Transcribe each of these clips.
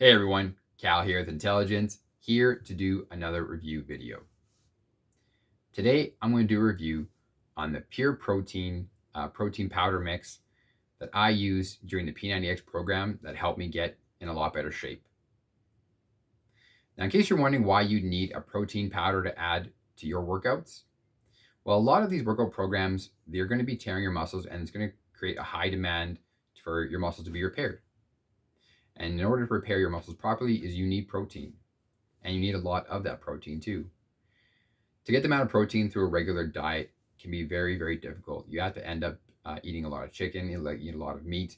Hey everyone, Cal here with Intlagents, here to do another review video. Today I'm going to do a review on the pure protein protein powder mix that I use during the P90X program that helped me get in a lot better shape. Now, in case you're wondering why you need a protein powder to add to your workouts, well, a lot of these workout programs, they're going to be tearing your muscles and it's going to create a high demand for your muscles to be repaired. And in order to repair your muscles properly is you need protein. And you need a lot of that protein too. To get the amount of protein through a regular diet can be very, very difficult. You have to end up eating a lot of chicken, you eat a lot of meat,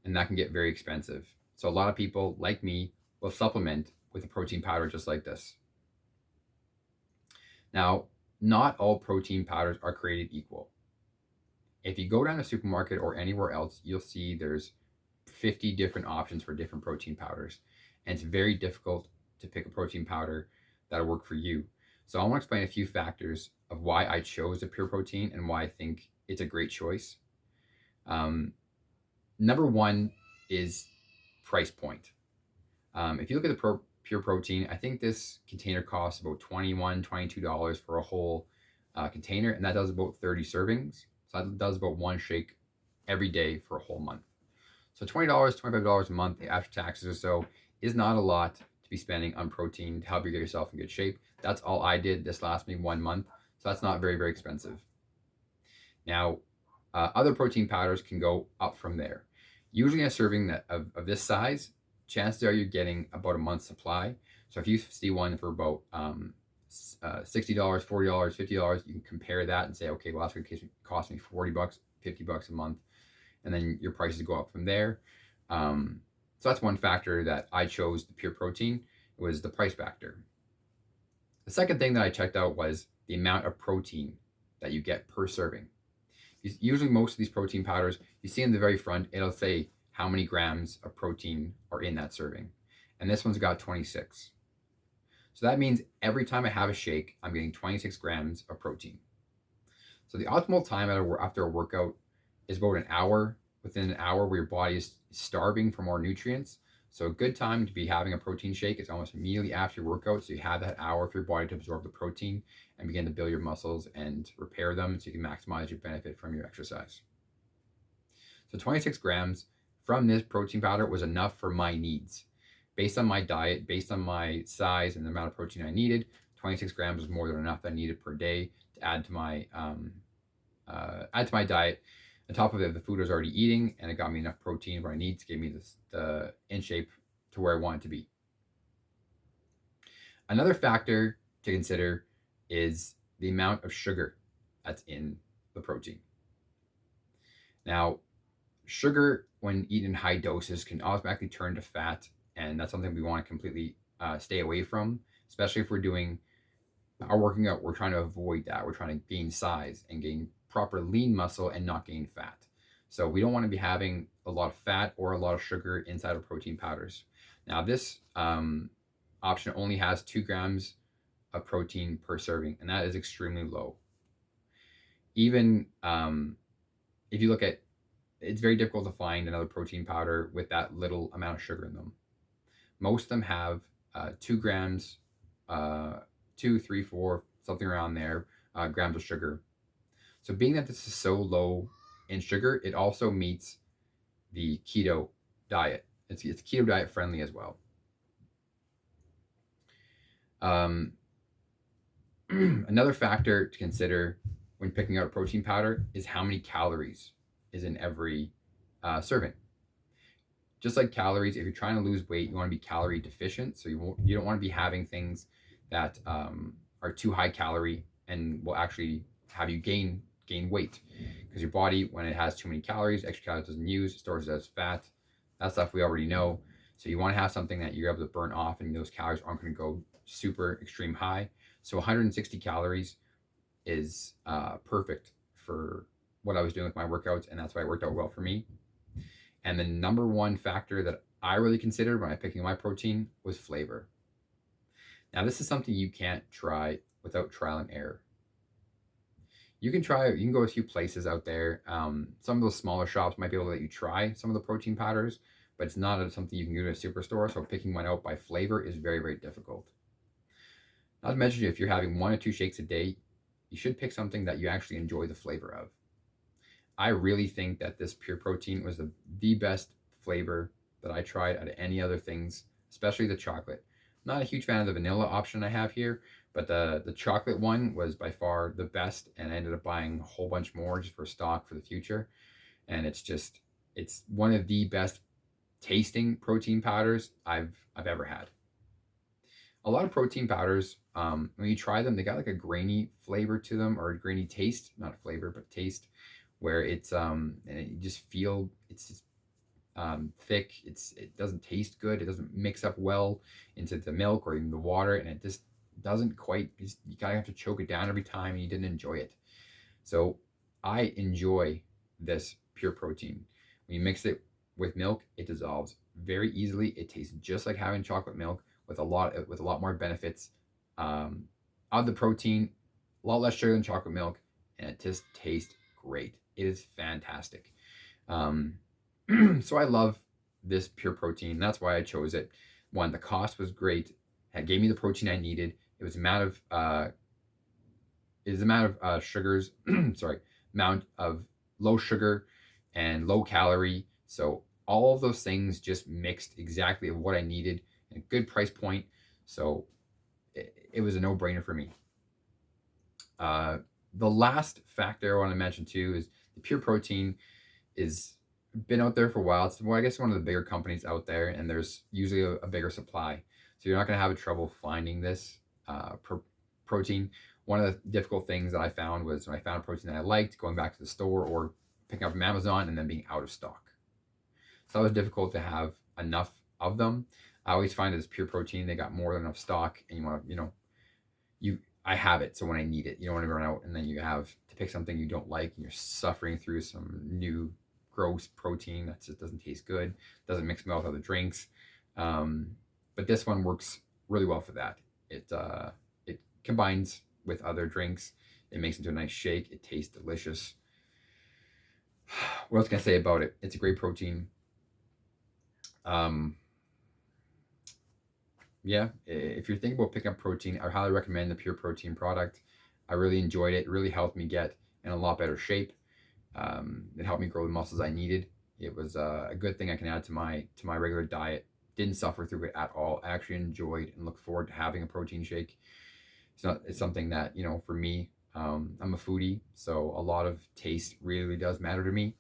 and that can get very expensive. So a lot of people, like me, will supplement with a protein powder just like this. Now, not all protein powders are created equal. If you go down a supermarket or anywhere else, you'll see there's 50 different options for different protein powders. And it's very difficult to pick a protein powder that'll work for you. So I want to explain a few factors of why I chose a pure protein and why I think it's a great choice. Number one is price point. If you look at the pure protein, I think this container costs about $21, $22 for a whole container, and that does about 30 servings. So that does about one shake every day for a whole month. So $20, $25 a month after taxes or so is not a lot to be spending on protein to help you get yourself in good shape. That's all I did. This lasted me 1 month. So that's not very, very expensive. Now, other protein powders can go up from there. Usually a serving of this size, chances are you're getting about a month's supply. So if you see one for about $60, $40, $50, you can compare that and say, okay, well, that's going to cost me $40, $50 a month. And then your prices go up from there. So that's one factor that I chose the pure protein, was the price factor. The second thing that I checked out was the amount of protein that you get per serving. Usually most of these protein powders, you see in the very front, it'll say how many grams of protein are in that serving. And this one's got 26. So that means every time I have a shake, I'm getting 26 grams of protein. So the optimal time after a workout is about an hour. Within an hour where your body is starving for more nutrients. So a good time to be having a protein shake is almost immediately after your workout. So you have that hour for your body to absorb the protein and begin to build your muscles and repair them so you can maximize your benefit from your exercise. So 26 grams from this protein powder was enough for my needs. Based on my diet, based on my size and the amount of protein I needed, 26 grams was more than enough I needed per day to add to my diet. On top of it, the food I was already eating, and it got me enough protein where I need to get me the in shape to where I want it to be. Another factor to consider is the amount of sugar that's in the protein. Now, sugar, when eaten in high doses, can automatically turn to fat, and that's something we want to completely stay away from, especially if we're doing our working out. We're trying to avoid that. We're trying to gain size and gain proper lean muscle and not gain fat. So we don't want to be having a lot of fat or a lot of sugar inside of protein powders. Now this option only has 2 grams of protein per serving, and that is extremely low. Even if you look at, it's very difficult to find another protein powder with that little amount of sugar in them. Most of them have 2 grams, 2, 3, 4, something around there, grams of sugar. So being that this is so low in sugar, it also meets the keto diet. It's keto diet friendly as well. Another factor to consider when picking out a protein powder is how many calories is in every serving. Just like calories, if you're trying to lose weight, you want to be calorie deficient. So you don't want to be having things that are too high calorie and will actually have you gain weight, because your body, when it has too many calories, extra calories doesn't use, it stores it as fat. That stuff we already know. So you want to have something that you're able to burn off, and those calories aren't going to go super extreme high. So 160 calories is perfect for what I was doing with my workouts, and that's why it worked out well for me. And the number one factor that I really considered when I picking my protein was flavor. Now this is something you can't try without trial and error. You can go to a few places out there. Some of those smaller shops might be able to let you try some of the protein powders, but it's not something you can go to a superstore. So picking one out by flavor is very, very difficult. Not to mention, if you're having 1 or 2 shakes a day, you should pick something that you actually enjoy the flavor of. I really think that this pure protein was the best flavor that I tried out of any other things, especially the chocolate. I'm not a huge fan of the vanilla option I have here, but the chocolate one was by far the best, and I ended up buying a whole bunch more just for stock for the future. And it's one of the best tasting protein powders I've ever had. A lot of protein powders, when you try them, they got like a grainy flavor to them, or a grainy taste, not a flavor, but taste, where it's and you just feel it's just, thick. It doesn't taste good. It doesn't mix up well into the milk or even the water, and it just doesn't quite. You gotta have to choke it down every time, and you didn't enjoy it. So I enjoy this pure protein. When you mix it with milk, it dissolves very easily. It tastes just like having chocolate milk with a lot more benefits of the protein, a lot less sugar than chocolate milk, and it just tastes great. It is fantastic. Um, so I love this pure protein. That's why I chose it. One, the cost was great. It gave me the protein I needed. It was the amount of sugars, sorry, amount of low sugar and low calorie. So all of those things just mixed exactly of what I needed, and a good price point. So it was a no-brainer for me. The last factor I want to mention too is the pure protein is been out there for a while. It's, well, I guess one of the bigger companies out there, and there's usually a bigger supply. So you're not going to have trouble finding this protein. One of the difficult things that I found was when I found a protein that I liked, going back to the store or picking up from Amazon and then being out of stock. So it was difficult to have enough of them. I always find this pure protein, they got more than enough stock, and you want to, I have it, so when I need it, you don't want to run out, and then you have to pick something you don't like, and you're suffering through some new gross protein that just doesn't taste good, doesn't mix well with other drinks. But this one works really well for that. It combines with other drinks. It makes it into a nice shake. It tastes delicious. What else can I say about it? It's a great protein. Yeah, if you're thinking about picking up protein, I highly recommend the pure protein product. I really enjoyed it. It really helped me get in a lot better shape. It helped me grow the muscles I needed. It was a good thing I can add to my regular diet. Didn't suffer through it at all. I actually enjoyed and look forward to having a protein shake. It's something that, for me, I'm a foodie, so a lot of taste really does matter to me.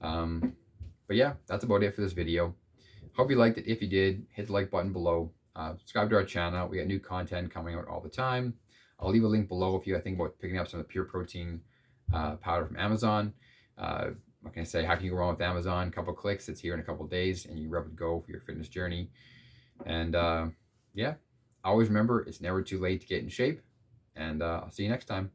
But yeah, that's about it for this video. Hope you liked it. If you did, hit the like button below. Subscribe to our channel. We got new content coming out all the time. I'll leave a link below if you think about picking up some of the pure protein powder from Amazon. What can I say? How can you go wrong with Amazon? A couple clicks, it's here in a couple days, and you're ready to go for your fitness journey. And yeah, always remember, it's never too late to get in shape. And I'll see you next time.